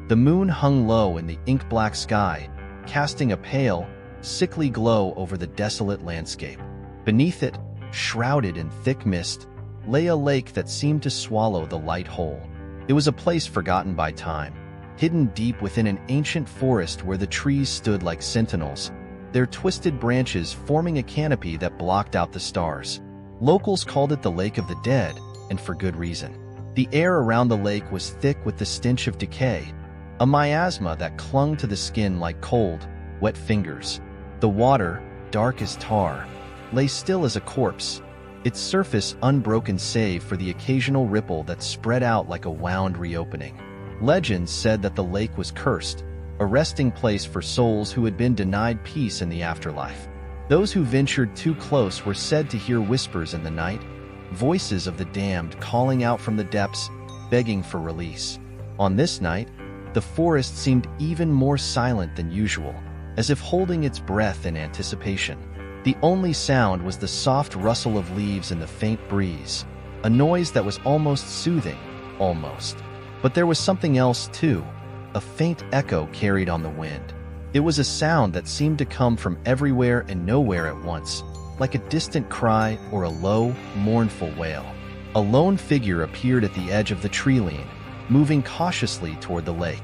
The moon hung low in the ink-black sky, casting a pale, sickly glow over the desolate landscape. Beneath it, shrouded in thick mist, lay a lake that seemed to swallow the light whole. It was a place forgotten by time, hidden deep within an ancient forest where the trees stood like sentinels, their twisted branches forming a canopy that blocked out the stars. Locals called it the Lake of the Dead, and for good reason. The air around the lake was thick with the stench of decay, a miasma that clung to the skin like cold, wet fingers. The water, dark as tar, lay still as a corpse, its surface unbroken save for the occasional ripple that spread out like a wound reopening. Legends said that the lake was cursed, a resting place for souls who had been denied peace in the afterlife. Those who ventured too close were said to hear whispers in the night, voices of the damned calling out from the depths, begging for release. On this night, the forest seemed even more silent than usual, as if holding its breath in anticipation. The only sound was the soft rustle of leaves in the faint breeze, a noise that was almost soothing, almost. But there was something else too, a faint echo carried on the wind. It was a sound that seemed to come from everywhere and nowhere at once, like a distant cry or a low, mournful wail. A lone figure appeared at the edge of the tree-line, moving cautiously toward the lake.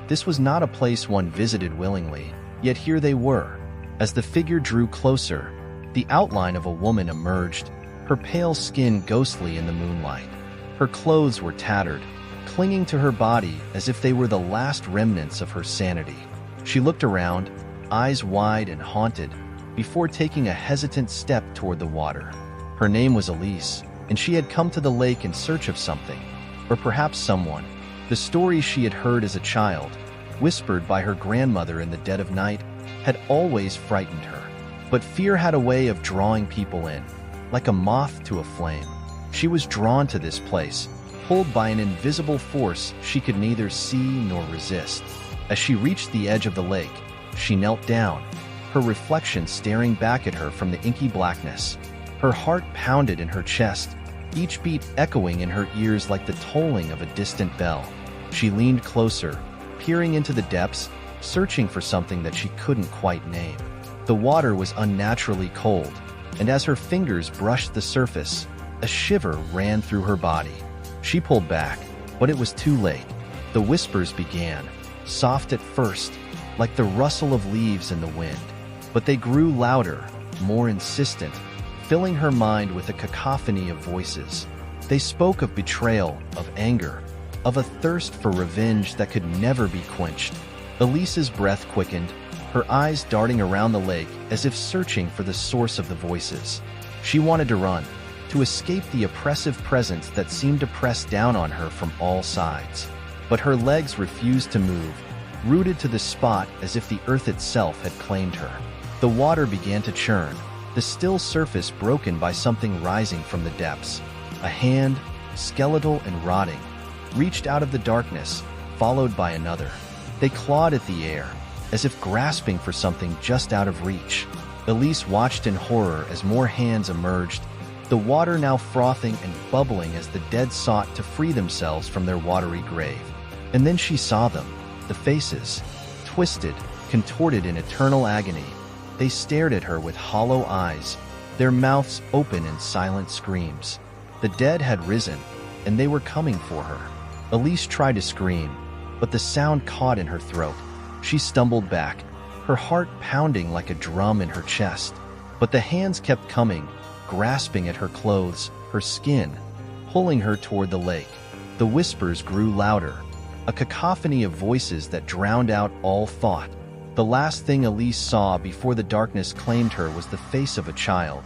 This was not a place one visited willingly, yet here they were. As the figure drew closer, the outline of a woman emerged, her pale skin ghostly in the moonlight. Her clothes were tattered, clinging to her body as if they were the last remnants of her sanity. She looked around, eyes wide and haunted, before taking a hesitant step toward the water. Her name was Elise, and she had come to the lake in search of something, or perhaps someone. The stories she had heard as a child, whispered by her grandmother in the dead of night, had always frightened her. But fear had a way of drawing people in, like a moth to a flame. She was drawn to this place, pulled by an invisible force she could neither see nor resist. As she reached the edge of the lake, she knelt down, her reflection staring back at her from the inky blackness. Her heart pounded in her chest, each beat echoing in her ears like the tolling of a distant bell. She leaned closer, peering into the depths, searching for something that she couldn't quite name. The water was unnaturally cold, and as her fingers brushed the surface, a shiver ran through her body. She pulled back, but it was too late. The whispers began, soft at first, like the rustle of leaves in the wind. But they grew louder, more insistent, filling her mind with a cacophony of voices. They spoke of betrayal, of anger, of a thirst for revenge that could never be quenched. Elise's breath quickened, her eyes darting around the lake as if searching for the source of the voices. She wanted to run, to escape the oppressive presence that seemed to press down on her from all sides. But her legs refused to move, rooted to the spot as if the earth itself had claimed her. The water began to churn, the still surface broken by something rising from the depths. A hand, skeletal and rotting, reached out of the darkness, followed by another. They clawed at the air, as if grasping for something just out of reach. Elise watched in horror as more hands emerged, the water now frothing and bubbling as the dead sought to free themselves from their watery grave. And then she saw them, the faces, twisted, contorted in eternal agony. They stared at her with hollow eyes, their mouths open in silent screams. The dead had risen, and they were coming for her. Elise tried to scream, but the sound caught in her throat. She stumbled back, her heart pounding like a drum in her chest. But the hands kept coming, grasping at her clothes, her skin, pulling her toward the lake. The whispers grew louder, a cacophony of voices that drowned out all thought. The last thing Elise saw before the darkness claimed her was the face of a child,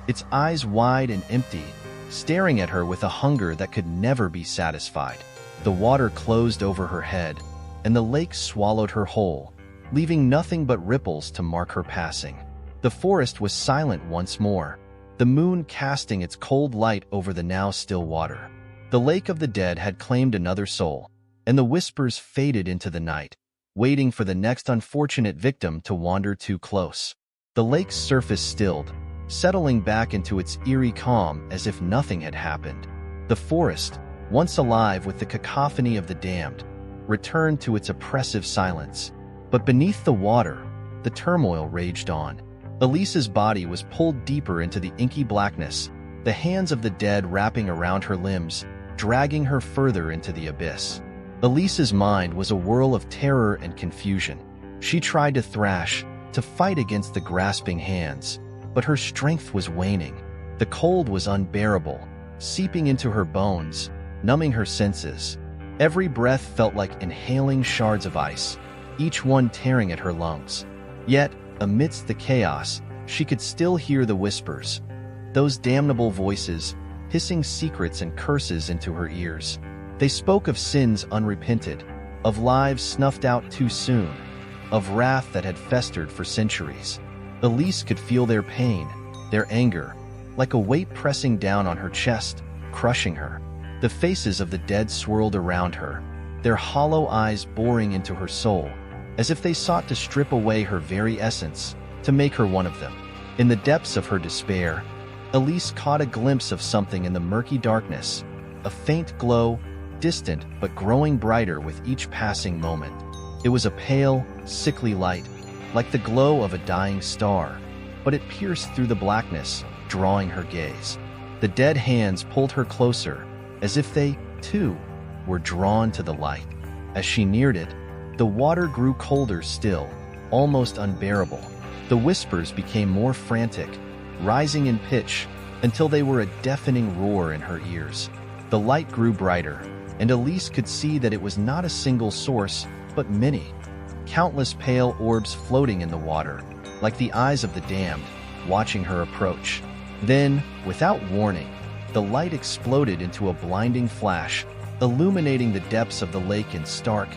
its eyes wide and empty, staring at her with a hunger that could never be satisfied. The water closed over her head, and the lake swallowed her whole, leaving nothing but ripples to mark her passing. The forest was silent once more, the moon casting its cold light over the now still water. The lake of the dead had claimed another soul, and the whispers faded into the night, waiting for the next unfortunate victim to wander too close. The lake's surface stilled, settling back into its eerie calm as if nothing had happened. The forest, once alive with the cacophony of the damned, returned to its oppressive silence. But beneath the water, the turmoil raged on. Elise's body was pulled deeper into the inky blackness, the hands of the dead wrapping around her limbs, dragging her further into the abyss. Elise's mind was a whirl of terror and confusion. She tried to thrash, to fight against the grasping hands, but her strength was waning. The cold was unbearable, seeping into her bones, numbing her senses. Every breath felt like inhaling shards of ice, each one tearing at her lungs. Yet, amidst the chaos, she could still hear the whispers, those damnable voices, hissing secrets and curses into her ears. They spoke of sins unrepented, of lives snuffed out too soon, of wrath that had festered for centuries. Elise could feel their pain, their anger, like a weight pressing down on her chest, crushing her. The faces of the dead swirled around her, their hollow eyes boring into her soul, as if they sought to strip away her very essence, to make her one of them. In the depths of her despair, Elise caught a glimpse of something in the murky darkness, a faint glow, distant but growing brighter with each passing moment. It was a pale, sickly light, like the glow of a dying star, but it pierced through the blackness, drawing her gaze. The dead hands pulled her closer, as if they, too, were drawn to the light. As she neared it, the water grew colder still, almost unbearable. The whispers became more frantic, rising in pitch, until they were a deafening roar in her ears. The light grew brighter, and Elise could see that it was not a single source, but many. Countless pale orbs floating in the water, like the eyes of the damned, watching her approach. Then, without warning, the light exploded into a blinding flash, illuminating the depths of the lake in stark,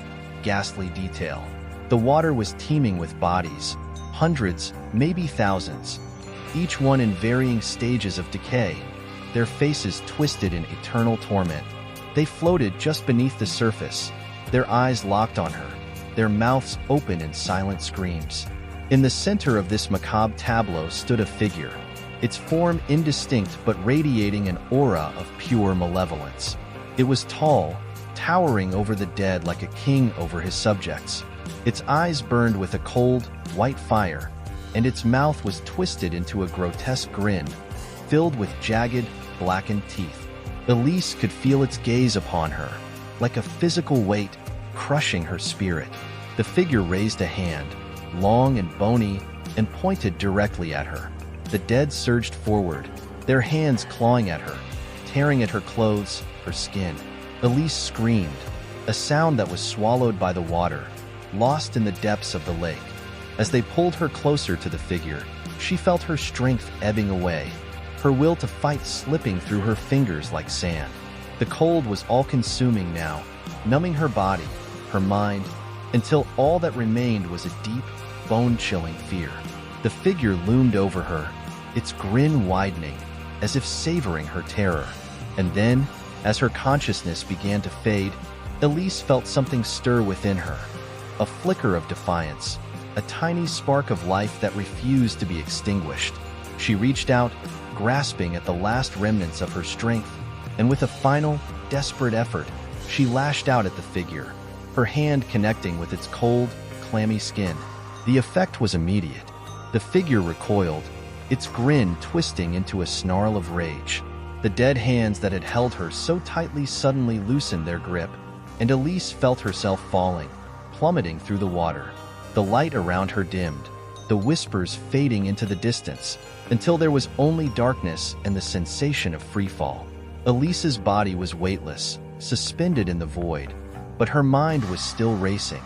ghastly detail. The water was teeming with bodies, hundreds, maybe thousands, each one in varying stages of decay, their faces twisted in eternal torment. They floated just beneath the surface, their eyes locked on her, their mouths open in silent screams. In the center of this macabre tableau stood a figure, its form indistinct but radiating an aura of pure malevolence. It was tall, towering over the dead like a king over his subjects. Its eyes burned with a cold, white fire, and its mouth was twisted into a grotesque grin, filled with jagged, blackened teeth. Elise could feel its gaze upon her, like a physical weight, crushing her spirit. The figure raised a hand, long and bony, and pointed directly at her. The dead surged forward, their hands clawing at her, tearing at her clothes, her skin. Elise screamed, a sound that was swallowed by the water, lost in the depths of the lake. As they pulled her closer to the figure, she felt her strength ebbing away, her will to fight slipping through her fingers like sand. The cold was all-consuming now, numbing her body, her mind, until all that remained was a deep, bone-chilling fear. The figure loomed over her, its grin widening, as if savoring her terror. And then, as her consciousness began to fade, Elise felt something stir within her, a flicker of defiance, a tiny spark of life that refused to be extinguished. She reached out, grasping at the last remnants of her strength, and with a final, desperate effort, she lashed out at the figure, her hand connecting with its cold, clammy skin. The effect was immediate. The figure recoiled, its grin twisting into a snarl of rage. The dead hands that had held her so tightly suddenly loosened their grip, and Elise felt herself falling, plummeting through the water. The light around her dimmed, the whispers fading into the distance, until there was only darkness and the sensation of freefall. Elise's body was weightless, suspended in the void, but her mind was still racing.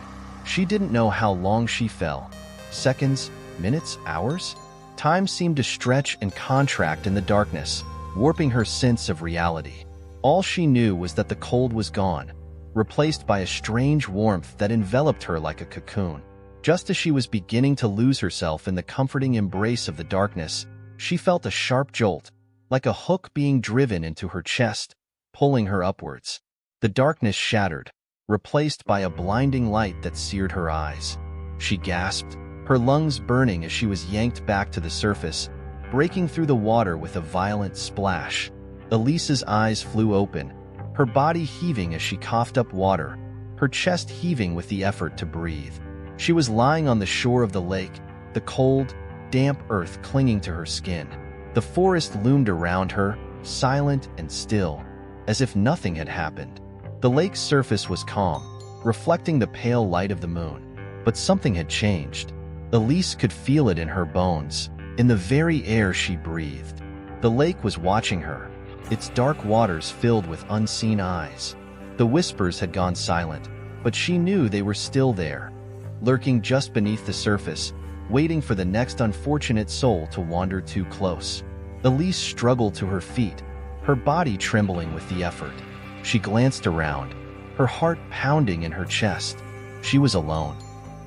She didn't know how long she fell. Seconds, minutes, hours? Time seemed to stretch and contract in the darkness, warping her sense of reality. All she knew was that the cold was gone, replaced by a strange warmth that enveloped her like a cocoon. Just as she was beginning to lose herself in the comforting embrace of the darkness, she felt a sharp jolt, like a hook being driven into her chest, pulling her upwards. The darkness shattered, replaced by a blinding light that seared her eyes. She gasped, her lungs burning as she was yanked back to the surface, breaking through the water with a violent splash. Elise's eyes flew open, her body heaving as she coughed up water, her chest heaving with the effort to breathe. She was lying on the shore of the lake, the cold, damp earth clinging to her skin. The forest loomed around her, silent and still, as if nothing had happened. The lake's surface was calm, reflecting the pale light of the moon. But something had changed. Elise could feel it in her bones, in the very air she breathed. The lake was watching her, its dark waters filled with unseen eyes. The whispers had gone silent, but she knew they were still there, lurking just beneath the surface, waiting for the next unfortunate soul to wander too close. Elise struggled to her feet, her body trembling with the effort. She glanced around, her heart pounding in her chest. She was alone,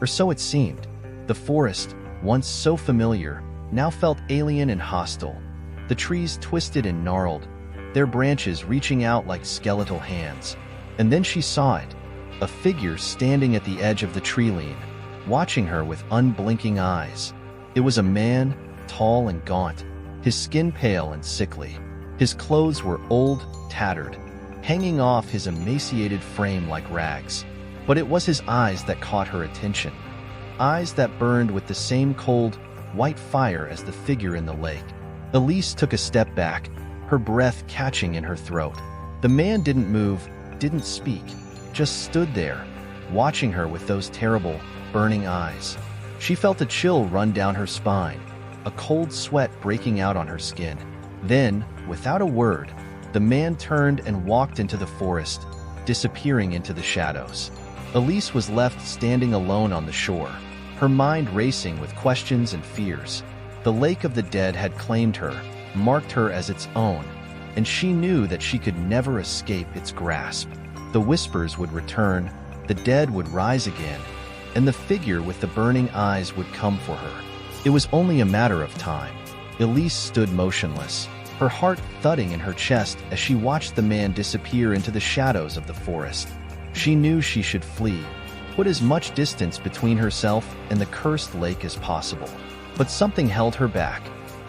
or so it seemed. The forest, once so familiar, now felt alien and hostile. The trees twisted and gnarled, their branches reaching out like skeletal hands. And then she saw it, a figure standing at the edge of the tree line, watching her with unblinking eyes. It was a man, tall and gaunt, his skin pale and sickly. His clothes were old, tattered, hanging off his emaciated frame like rags. But it was his eyes that caught her attention. Eyes that burned with the same cold, white fire as the figure in the lake. Elise took a step back, her breath catching in her throat. The man didn't move, didn't speak, just stood there, watching her with those terrible, burning eyes. She felt a chill run down her spine, a cold sweat breaking out on her skin. Then, without a word, the man turned and walked into the forest, disappearing into the shadows. Elise was left standing alone on the shore, her mind racing with questions and fears. The lake of the dead had claimed her, marked her as its own, and she knew that she could never escape its grasp. The whispers would return, the dead would rise again, and the figure with the burning eyes would come for her. It was only a matter of time. Elise stood motionless, her heart thudding in her chest as she watched the man disappear into the shadows of the forest. She knew she should flee, put as much distance between herself and the cursed lake as possible. But something held her back,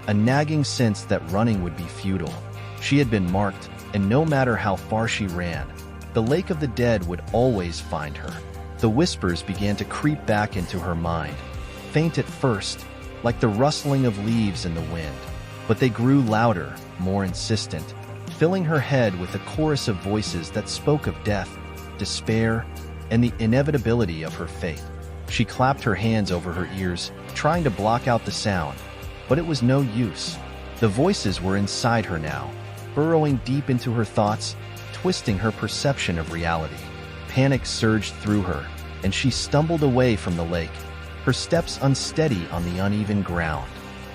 a nagging sense that running would be futile. She had been marked, and no matter how far she ran, the lake of the dead would always find her. The whispers began to creep back into her mind, faint at first, like the rustling of leaves in the wind. But they grew louder, more insistent, filling her head with a chorus of voices that spoke of death, despair, and the inevitability of her fate. She clapped her hands over her ears, trying to block out the sound, but it was no use. The voices were inside her now, burrowing deep into her thoughts, twisting her perception of reality. Panic surged through her, and she stumbled away from the lake, her steps unsteady on the uneven ground.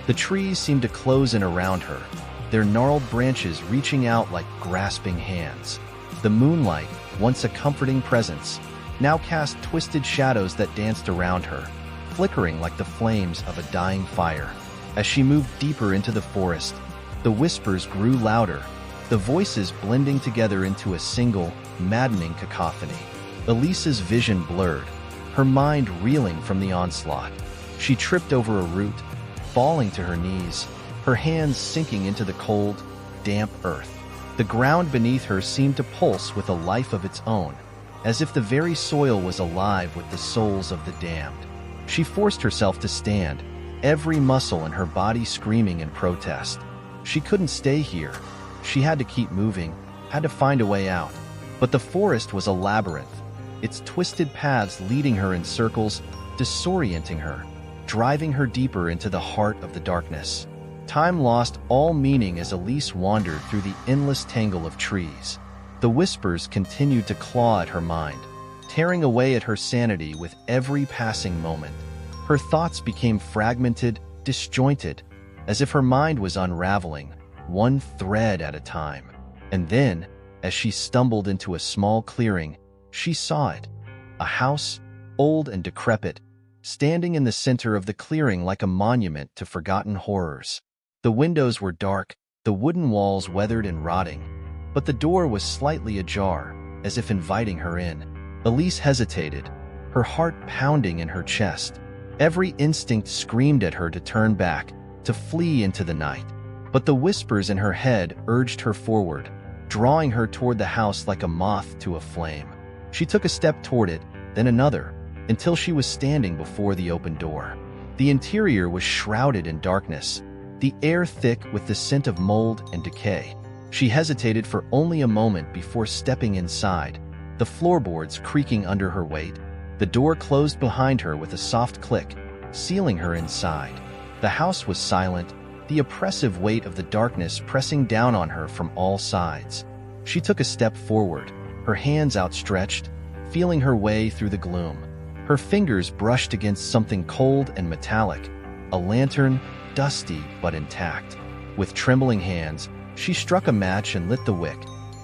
The trees seemed to close in around her, their gnarled branches reaching out like grasping hands. The moonlight, once a comforting presence, now cast twisted shadows that danced around her, flickering like the flames of a dying fire. As she moved deeper into the forest, the whispers grew louder, the voices blending together into a single, maddening cacophony. Elise's vision blurred, her mind reeling from the onslaught. She tripped over a root, falling to her knees, her hands sinking into the cold, damp earth. The ground beneath her seemed to pulse with a life of its own, as if the very soil was alive with the souls of the damned. She forced herself to stand, every muscle in her body screaming in protest. She couldn't stay here. She had to keep moving, had to find a way out. But the forest was a labyrinth, its twisted paths leading her in circles, disorienting her, driving her deeper into the heart of the darkness. Time lost all meaning as Elise wandered through the endless tangle of trees. The whispers continued to claw at her mind, tearing away at her sanity with every passing moment. Her thoughts became fragmented, disjointed, as if her mind was unraveling, one thread at a time. And then, as she stumbled into a small clearing, she saw it. A house, old and decrepit, standing in the center of the clearing like a monument to forgotten horrors. The windows were dark, the wooden walls weathered and rotting, but the door was slightly ajar, as if inviting her in. Elise hesitated, her heart pounding in her chest. Every instinct screamed at her to turn back, to flee into the night. But the whispers in her head urged her forward, drawing her toward the house like a moth to a flame. She took a step toward it, then another, until she was standing before the open door. The interior was shrouded in darkness, the air thick with the scent of mold and decay. She hesitated for only a moment before stepping inside, the floorboards creaking under her weight. The door closed behind her with a soft click, sealing her inside. The house was silent, the oppressive weight of the darkness pressing down on her from all sides. She took a step forward, her hands outstretched, feeling her way through the gloom. Her fingers brushed against something cold and metallic, a lantern, dusty but intact. With trembling hands, she struck a match and lit the wick,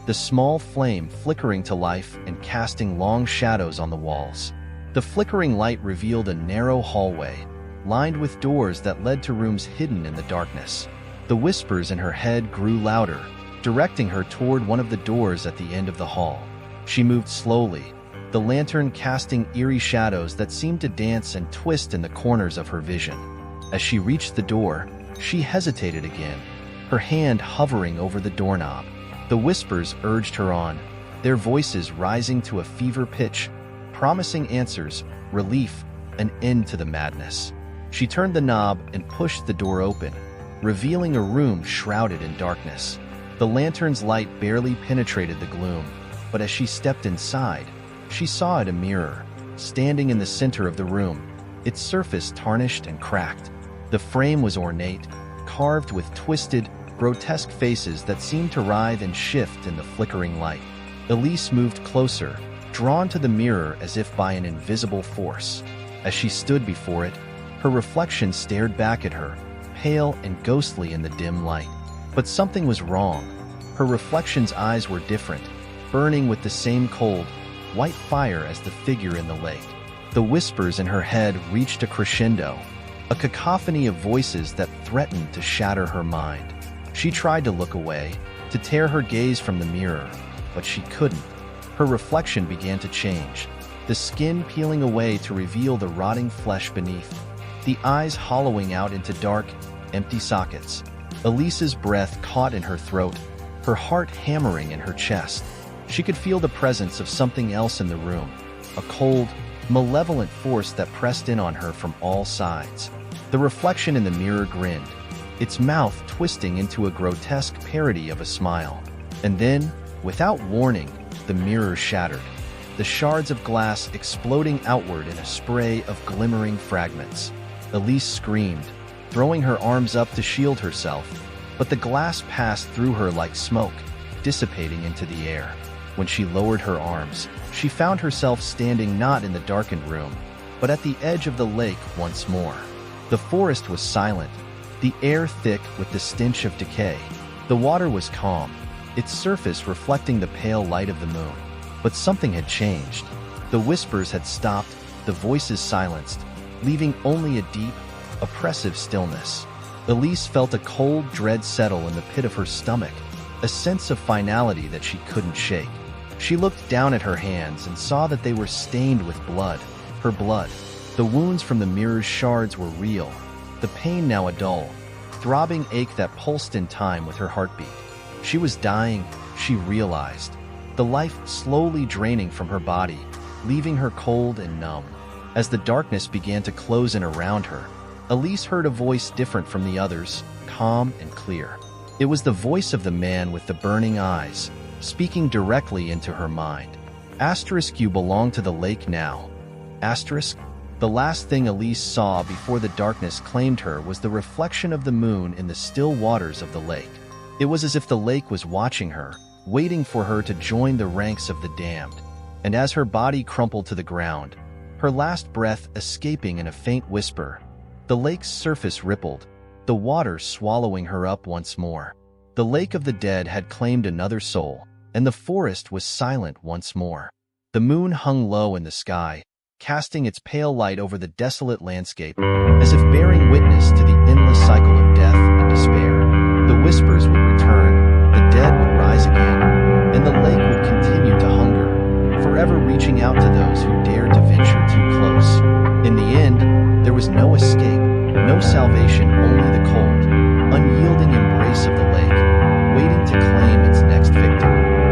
the small flame flickering to life and casting long shadows on the walls. The flickering light revealed a narrow hallway, lined with doors that led to rooms hidden in the darkness. The whispers in her head grew louder, directing her toward one of the doors at the end of the hall. She moved slowly, the lantern casting eerie shadows that seemed to dance and twist in the corners of her vision. As she reached the door, she hesitated again, her hand hovering over the doorknob. The whispers urged her on, their voices rising to a fever pitch, promising answers, relief, an end to the madness. She turned the knob and pushed the door open, revealing a room shrouded in darkness. The lantern's light barely penetrated the gloom, but as she stepped inside, she saw it a mirror, standing in the center of the room, its surface tarnished and cracked. The frame was ornate, carved with twisted, grotesque faces that seemed to writhe and shift in the flickering light. Elise moved closer, drawn to the mirror as if by an invisible force. As she stood before it, her reflection stared back at her, pale and ghostly in the dim light. But something was wrong. Her reflection's eyes were different, burning with the same cold, white fire as the figure in the lake. The whispers in her head reached a crescendo, a cacophony of voices that threatened to shatter her mind. She tried to look away, to tear her gaze from the mirror, but she couldn't. Her reflection began to change, the skin peeling away to reveal the rotting flesh beneath, the eyes hollowing out into dark, empty sockets. Elise's breath caught in her throat, her heart hammering in her chest. She could feel the presence of something else in the room, a cold, malevolent force that pressed in on her from all sides. The reflection in the mirror grinned, its mouth twisting into a grotesque parody of a smile. And then, without warning, the mirror shattered, the shards of glass exploding outward in a spray of glimmering fragments. Elise screamed, throwing her arms up to shield herself, but the glass passed through her like smoke, dissipating into the air. When she lowered her arms, she found herself standing not in the darkened room, but at the edge of the lake once more. The forest was silent, the air thick with the stench of decay. The water was calm, its surface reflecting the pale light of the moon. But something had changed. The whispers had stopped, the voices silenced, leaving only a deep, oppressive stillness. Elise felt a cold dread settle in the pit of her stomach, a sense of finality that she couldn't shake. She looked down at her hands and saw that they were stained with blood. Her blood. The wounds from the mirror's shards were real, the pain now a dull, throbbing ache that pulsed in time with her heartbeat. She was dying, she realized, the life slowly draining from her body, leaving her cold and numb. As the darkness began to close in around her, Elise heard a voice different from the others, calm and clear. It was the voice of the man with the burning eyes, speaking directly into her mind. Asterisk, you belong to the lake now. Asterisk. The last thing Elise saw before the darkness claimed her was the reflection of the moon in the still waters of the lake. It was as if the lake was watching her, waiting for her to join the ranks of the damned. And as her body crumpled to the ground, her last breath escaping in a faint whisper, the lake's surface rippled, the water swallowing her up once more. The lake of the dead had claimed another soul, and the forest was silent once more. The moon hung low in the sky, casting its pale light over the desolate landscape, as if bearing witness to the endless cycle of death and despair. The whispers